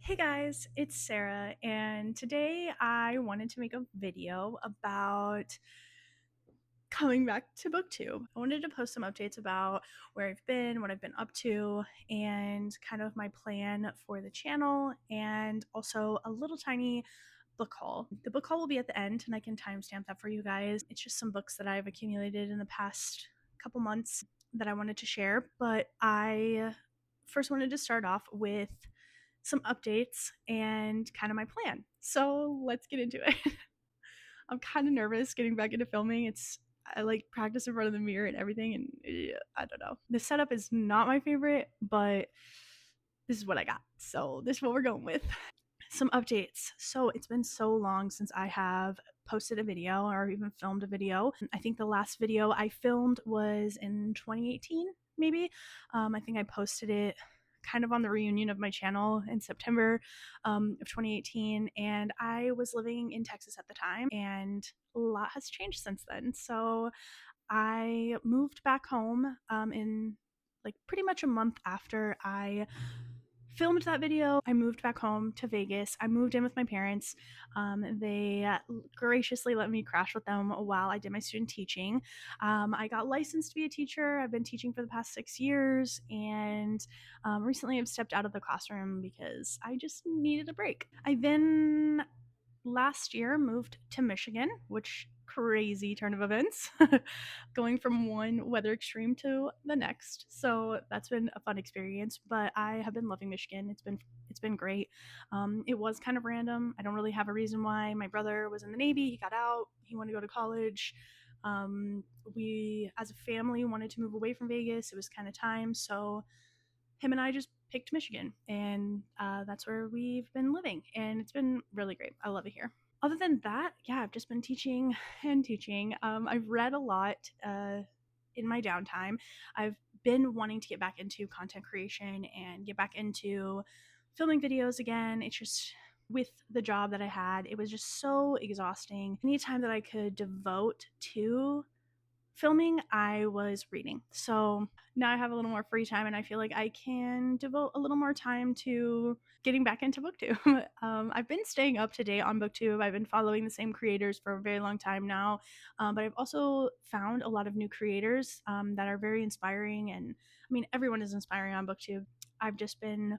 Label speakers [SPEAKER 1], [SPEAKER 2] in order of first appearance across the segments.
[SPEAKER 1] Hey guys, it's Sarah, and today I wanted to make a video about coming back to booktube. I wanted to post some updates about where I've been, what I've been up to, and kind of my plan for the channel, and also a little tiny book haul. The book haul will be at the end, and I can timestamp that for you guys. It's just some books that I've accumulated in the past couple months that I wanted to share, but I first wanted to start off with some updates and kind of my plan. So let's get into it. I'm kind of nervous getting back into filming. I like practice in front of the mirror and everything, and I don't know. The setup is not my favorite, but this is what I got. So this is what we're going with. Some updates. So it's been so long since I have posted a video or even filmed a video. I think the last video I filmed was in 2018, maybe. I think I posted it kind of on the reunion of my channel in September of 2018, and I was living in Texas at the time, and a lot has changed since then. So I moved back home in like pretty much a month after I filmed that video. I moved back home to Vegas. I moved in with my parents. They graciously let me crash with them while I did my student teaching. I got licensed to be a teacher. I've been teaching for the past 6 years, and recently I've stepped out of the classroom because I just needed a break. I then last year moved to Michigan, which crazy turn of events, going from one weather extreme to the next. So that's been a fun experience, but I have been loving Michigan. It's been great. It was kind of random. I don't really have a reason why. My brother was in the Navy. He got out. He wanted to go to college. We as a family wanted to move away from Vegas. It was kind of time, so him and I just picked Michigan, and that's where we've been living, and it's been really great. I love it here. Other than that, yeah, I've just been teaching and teaching. I've read a lot in my downtime. I've been wanting to get back into content creation and get back into filming videos again. It's just with the job that I had, it was just so exhausting. Any time that I could devote to filming, I was reading. So now I have a little more free time, and I feel like I can devote a little more time to getting back into booktube. I've been staying up to date on booktube. I've been following the same creators for a very long time now, but I've also found a lot of new creators that are very inspiring, and I mean, everyone is inspiring on booktube. I've just been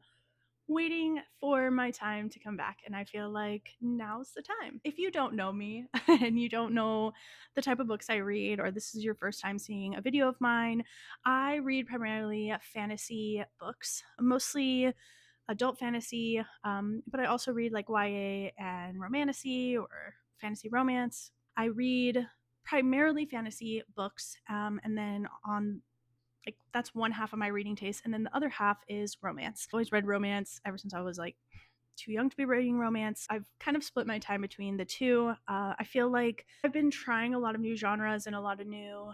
[SPEAKER 1] waiting for my time to come back, and I feel like now's the time. If you don't know me and you don't know the type of books I read, or this is your first time seeing a video of mine, I read primarily fantasy books, mostly adult fantasy, but I also read like YA and romantasy or fantasy romance. I read primarily fantasy books, and then on like that's one half of my reading taste, and then the other half is romance. I've always read romance ever since I was like too young to be reading romance. I've kind of split my time between the two. I feel like I've been trying a lot of new genres and a lot of new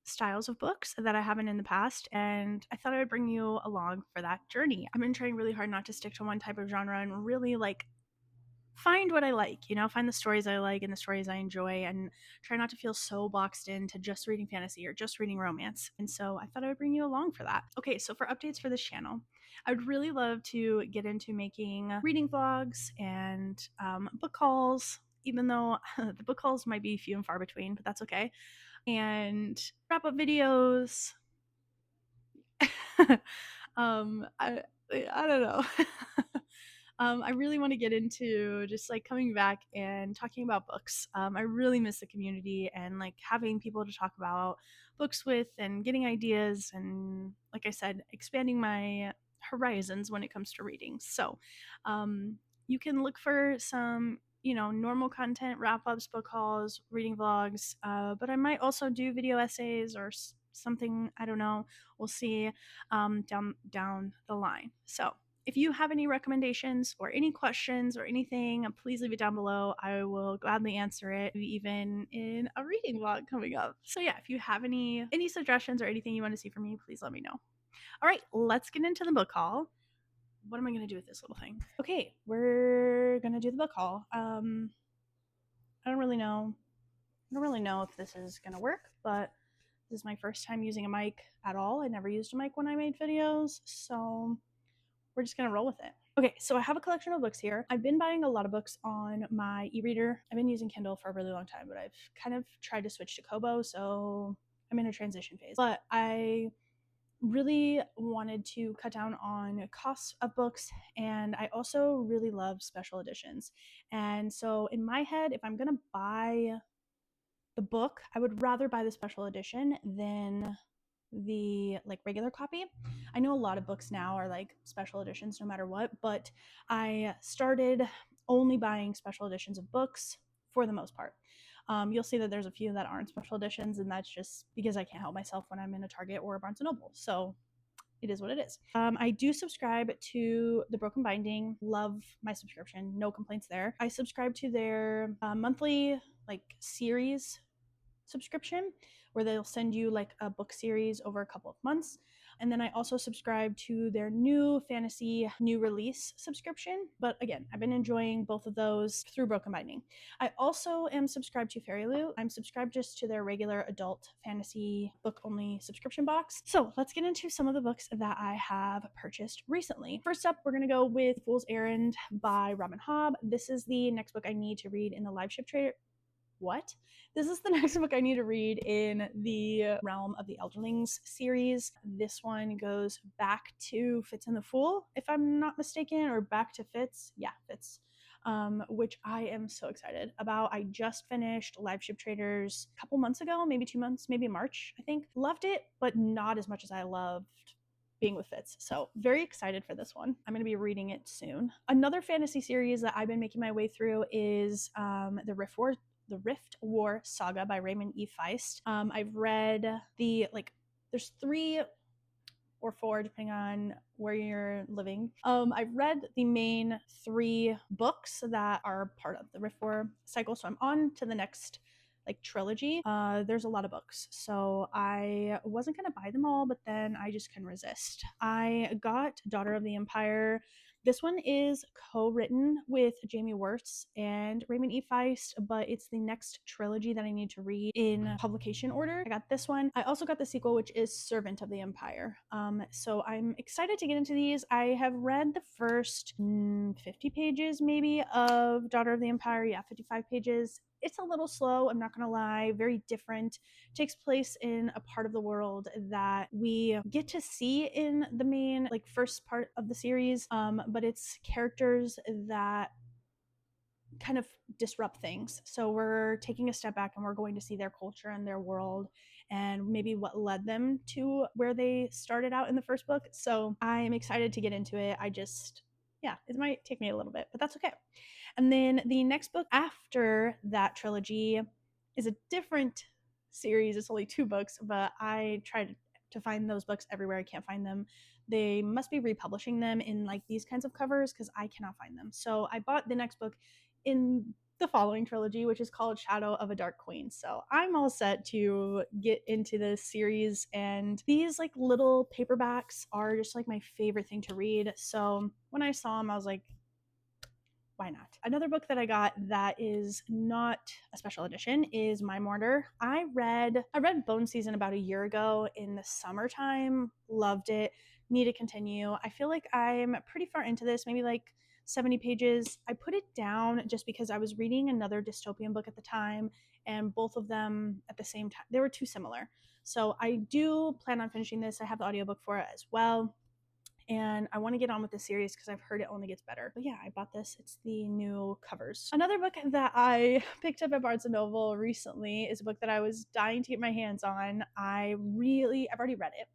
[SPEAKER 1] styles of books that I haven't in the past, and I thought I would bring you along for that journey. I've been trying really hard not to stick to one type of genre and really like find what I like, find the stories I like and the stories I enjoy, and try not to feel so boxed into just reading fantasy or just reading romance. And so I thought I would bring you along for that. Okay, so for updates for this channel, I would really love to get into making reading vlogs and book hauls, even though the book hauls might be few and far between, but that's okay. And wrap up videos. I don't know. I really want to get into just like coming back and talking about books. I really miss the community and like having people to talk about books with and getting ideas, and like I said, expanding my horizons when it comes to reading. So you can look for some normal content, wrap ups, book hauls, reading vlogs, but I might also do video essays or something. I don't know, we'll see down the line. So if you have any recommendations or any questions or anything, please leave it down below. I will gladly answer it, even in a reading vlog coming up. So yeah, if you have any suggestions or anything you want to see from me, please let me know. All right, let's get into the book haul. What am I going to do with this little thing? Okay, we're going to do the book haul. I don't really know if this is going to work, but this is my first time using a mic at all. I never used a mic when I made videos, so we're just gonna roll with it. Okay, so I have a collection of books here. I've been buying a lot of books on my e-reader. I've been using Kindle for a really long time, but I've kind of tried to switch to Kobo, so I'm in a transition phase. But I really wanted to cut down on costs of books, and I also really love special editions. And so in my head, if I'm going to buy the book, I would rather buy the special edition than the like regular copy. I know a lot of books now are like special editions no matter what, but I started only buying special editions of books for the most part. You'll see that there's a few that aren't special editions, and that's just because I can't help myself when I'm in a Target or a Barnes and Noble. So it is what it is. I do subscribe to the Broken Binding. Love my subscription. No complaints there. I subscribe to their monthly like series subscription where they'll send you like a book series over a couple of months. And then I also subscribe to their new fantasy new release subscription. But again, I've been enjoying both of those through Broken Binding. I also am subscribed to Fairy Loot. I'm subscribed just to their regular adult fantasy book only subscription box. So let's get into some of the books that I have purchased recently. First up, we're going to go with Fool's Errand by Robin Hobb. This is the next book I need to read in the live ship trade. What? This is the next book I need to read in the realm of the Elderlings series. This one goes back to Fitz and the Fool, if I'm not mistaken, or back to Fitz. Yeah, Fitz. Which I am so excited about. I just finished Live Ship Traders a couple months ago, maybe 2 months, maybe March, I think. Loved it, but not as much as I loved Being with Fitz. So very excited for this one. I'm going to be reading it soon. Another fantasy series that I've been making my way through is the Rift War Saga by Raymond E. Feist. I've read there's 3 or 4 depending on where you're living. I've read the main 3 books that are part of the Rift War cycle, so I'm on to the next like trilogy. There's a lot of books, so I wasn't gonna buy them all, but then I just couldn't resist. I got Daughter of the Empire. This one is co-written with Jamie Wirtz and Raymond E. Feist, but it's the next trilogy that I need to read in publication order. I got this one. I also got the sequel, which is Servant of the Empire. So I'm excited to get into these. I have read the first 50 pages maybe of Daughter of the Empire. Yeah, 55 pages. It's a little slow, I'm not gonna lie, very different. It takes place in a part of the world that we get to see in the main like first part of the series, but it's characters that kind of disrupt things. So we're taking a step back and we're going to see their culture and their world and maybe what led them to where they started out in the first book. So I'm excited to get into it. It might take me a little bit, but that's okay. And then the next book after that trilogy is a different series. It's only 2 books, but I tried to find those books everywhere. I can't find them. They must be republishing them in like these kinds of covers because I cannot find them. So I bought the next book in the following trilogy, which is called Shadow of a Dark Queen. So I'm all set to get into this series, and these like little paperbacks are just like my favorite thing to read. So when I saw them, I was like, why not? Another book that I got that is not a special edition is My Mortar. I read Bone Season about a year ago in the summertime. Loved it. Need to continue. I feel like I'm pretty far into this, maybe like 70 pages. I put it down just because I was reading another dystopian book at the time, and both of them at the same time, they were too similar. So I do plan on finishing this. I have the audiobook for it as well, and I want to get on with the series because I've heard it only gets better. But yeah, I bought this. It's the new covers. Another book that I picked up at Barnes & Noble recently is a book that I was dying to get my hands on. I've already read it.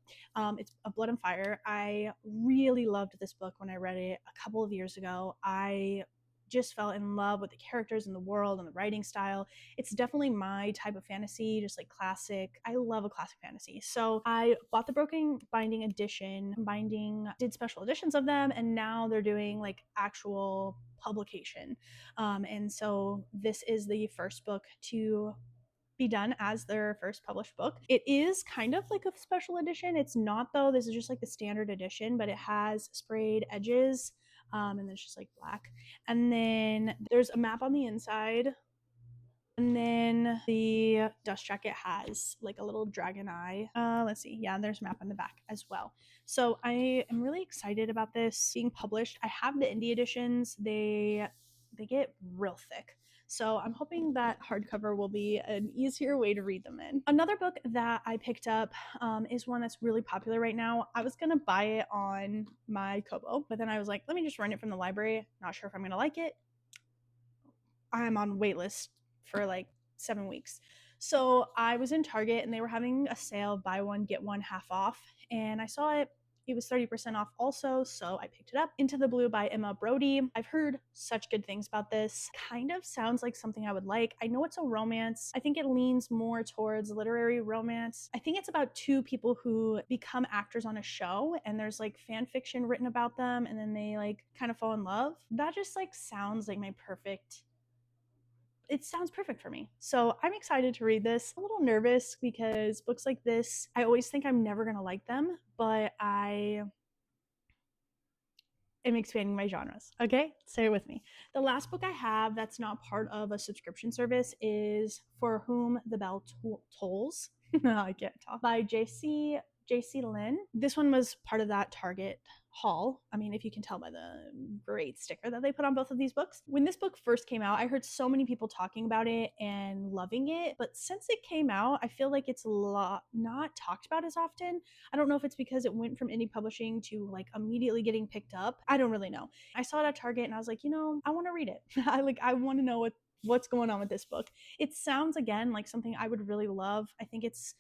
[SPEAKER 1] It's A Blood and Fire. I really loved this book when I read it a couple of years ago. I just fell in love with the characters and the world and the writing style. It's definitely my type of fantasy, just like classic. I love a classic fantasy. So I bought the Broken Binding edition. Binding did special editions of them, and now they're doing like actual publication. And so this is the first book to be done as their first published book. It is kind of like a special edition. It's not though. This is just like the standard edition, but it has sprayed edges. And then it's just like black. And then there's a map on the inside. And then the dust jacket has like a little dragon eye. Let's see. Yeah, there's a map on the back as well. So I am really excited about this being published. I have the indie editions. They get real thick. So I'm hoping that hardcover will be an easier way to read them in. Another book that I picked up is one that's really popular right now. I was gonna buy it on my Kobo, but then I was like, let me just rent it from the library. Not sure if I'm gonna like it. I'm on waitlist for like 7 weeks. So I was in Target and they were having a sale, buy one, get one half off. And I saw it. It was 30% off also, so I picked it up. Into the Blue by Emma Brody. I've heard such good things about this. Kind of sounds like something I would like. I know it's a romance. I think it leans more towards literary romance. I think it's about two people who become actors on a show and there's like fan fiction written about them and then they like kind of fall in love. That just like sounds like my perfect it sounds perfect for me. So I'm excited to read this. I'm a little nervous because books like this, I always think I'm never going to like them, but I am expanding my genres. Okay, stay with me. The last book I have that's not part of a subscription service is For Whom the Bell Tolls. I can't talk. By J.C. Lynn. This one was part of that Target haul. I mean, if you can tell by the great sticker that they put on both of these books. When this book first came out, I heard so many people talking about it and loving it. But since it came out, I feel like it's not talked about as often. I don't know if it's because it went from indie publishing to like immediately getting picked up. I don't really know. I saw it at Target and I was like, I want to read it. I want to know what's going on with this book. It sounds again like something I would really love. I think it's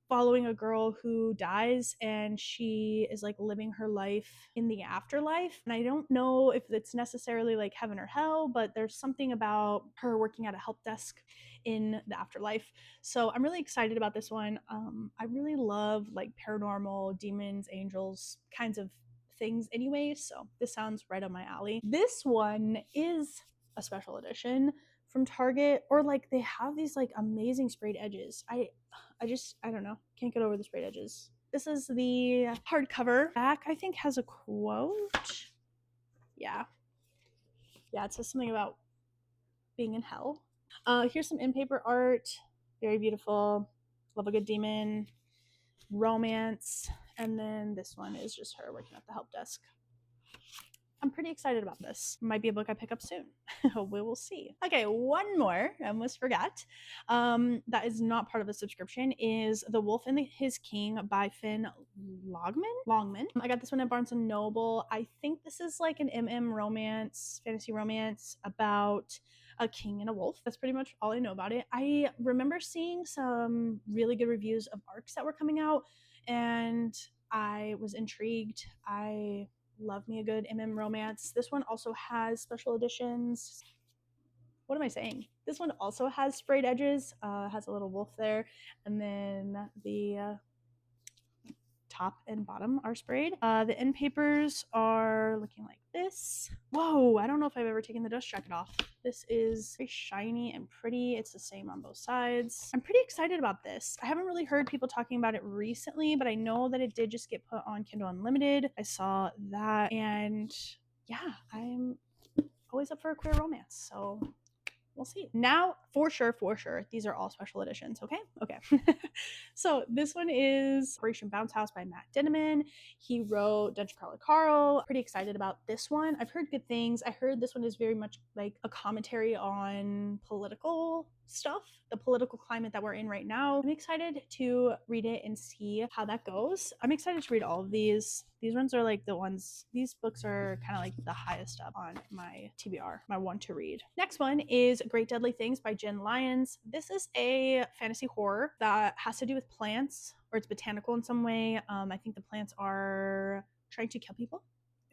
[SPEAKER 1] following a girl who dies and she is like living her life in the afterlife. And I don't know if it's necessarily like heaven or hell, but there's something about her working at a help desk in the afterlife. So I'm really excited about this one. I really love like paranormal, demons, angels kinds of things anyway. So this sounds right up my alley. This one is a special edition from Target, or like they have these like amazing sprayed edges. I don't know. Can't get over the sprayed edges. This is the hardcover. Back, I think, has a quote. Yeah. Yeah, it says something about being in hell. Here's some in paper art. Very beautiful. Love a good demon. Romance. And then this one is just her working at the help desk. I'm pretty excited about this. Might be a book I pick up soon. We will see. Okay, one more. I almost forgot. That is not part of a subscription. Is The Wolf and His King by Finn Longman. I got this one at Barnes and Noble. I think this is like an romance, fantasy romance about a king and a wolf. That's pretty much all I know about it. I remember seeing some really good reviews of arcs that were coming out, and I was intrigued. I love me a good romance. This one also has special editions. What am I saying? This one also has sprayed edges, has a little wolf there, and then the top and bottom are sprayed. The end papers are looking like this. Whoa, I don't know if I've ever taken the dust jacket off. This is very shiny and pretty. It's the same on both sides. I'm pretty excited about this. I haven't really heard people talking about it recently, but I know that it did just get put on Kindle Unlimited. I saw that, and yeah, I'm always up for a queer romance, so we'll see. Now, for sure, these are all special editions, okay? Okay. So this one is Operation Bounce House by Matt Dinneman. He wrote Dungeon Crawler Carl. Pretty excited about this one. I've heard good things. I heard this one is very much like a commentary on political stuff, the political climate that we're in right now. I'm excited to read it and see how that goes. I'm excited to read all of these. These ones are like these books are kind of like the highest up on my TBR, my one to read. Next one is Great Deadly Things by Jen Lyons. This is a fantasy horror that has to do with plants, or it's botanical in some way. I think the plants are trying to kill people,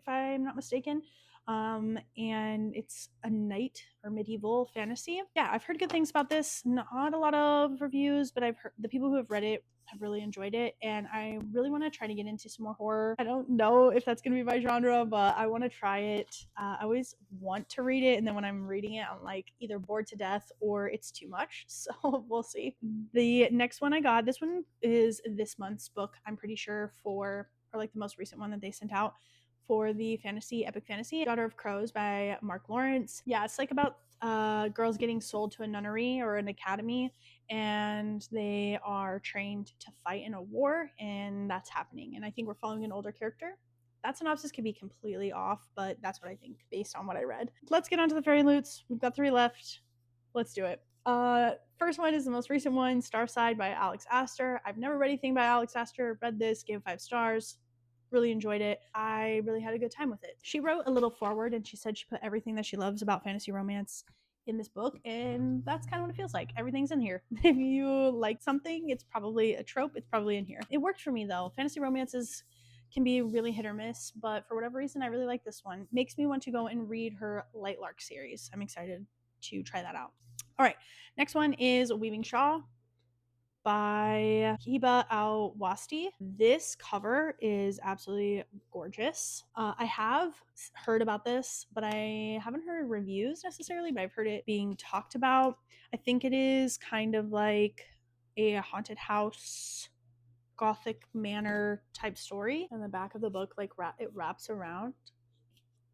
[SPEAKER 1] if I'm not mistaken. And it's a knight or medieval fantasy. Yeah, I've heard good things about this. Not a lot of reviews, but I've heard the people who have read it have really enjoyed it, and I really want to try to get into some more horror. I don't know if that's going to be my genre, but I want to try it. I always want to read it, and then when I'm reading it, I'm like either bored to death or it's too much, so we'll see. The next one I got, this one is this month's book, I'm pretty sure, or like the most recent one that they sent out, for the epic fantasy, Daughter of Crows by Mark Lawrence. Yeah, it's like about girls getting sold to a nunnery or an academy, and they are trained to fight in a war, and that's happening. And I think we're following an older character. That synopsis could be completely off, but that's what I think based on what I read. Let's get on to the fairy loots. We've got 3 left. Let's do it. First one is the most recent one, Starside by Alex Astor. I've never read anything by Alex Astor. Read this, gave 5 stars. Really enjoyed it. I really had a good time with it. She wrote a little foreword and she said she put everything that she loves about fantasy romance in this book, and that's kind of what it feels like. Everything's in here. If you like something, it's probably a trope, it's probably in here. It worked for me though. Fantasy romances can be really hit or miss, but for whatever reason I really like this one. Makes me want to go and read her Light Lark series. I'm excited to try that out. All right, next one is Weaving Shaw by Hiba Al-Wasti. This cover is absolutely gorgeous. I have heard about this, but I haven't heard reviews necessarily, but I've heard it being talked about. I think it is kind of like a haunted house, gothic manor type story. And the back of the book, like it wraps around.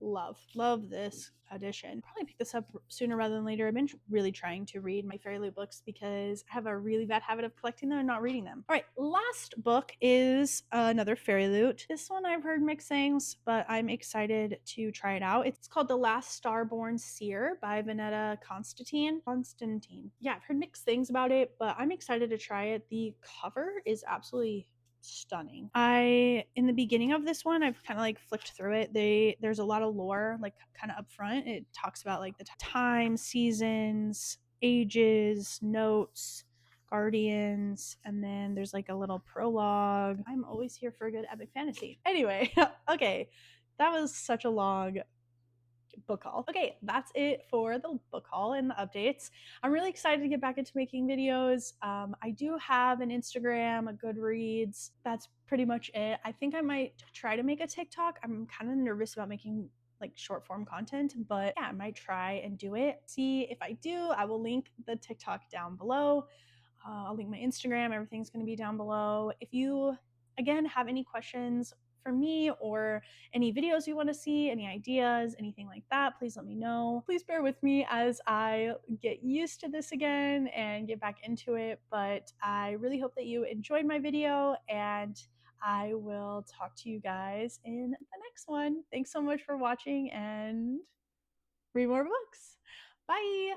[SPEAKER 1] Love this edition. Probably pick this up sooner rather than later. I've been really trying to read my fairy loot books because I have a really bad habit of collecting them and not reading them. All right, last book is another fairy loot. This one I've heard mixed things, but I'm excited to try it out. It's called The Last Starborn Seer by Vanetta Constantine. Yeah, I've heard mixed things about it, but I'm excited to try it. The cover is absolutely stunning. In the beginning of this one, I've kind of like flipped through it. There's a lot of lore like kind of up front. It talks about like the time, seasons, ages, notes, guardians, and then there's like a little prologue. I'm always here for a good epic fantasy. Anyway, okay, that was such a long book haul. Okay, that's it for the book haul and the updates. I'm really excited to get back into making videos. I do have an Instagram, a Goodreads. That's pretty much it. I think I might try to make a TikTok. I'm kind of nervous about making like short form content, but yeah, I might try and do it. See if I do, I will link the TikTok down below. I'll link my Instagram. Everything's going to be down below. If you, again, have any questions for me or any videos you want to see, any ideas, anything like that, please let me know. Please bear with me as I get used to this again and get back into it. But I really hope that you enjoyed my video, and I will talk to you guys in the next one. Thanks so much for watching, and read more books. Bye.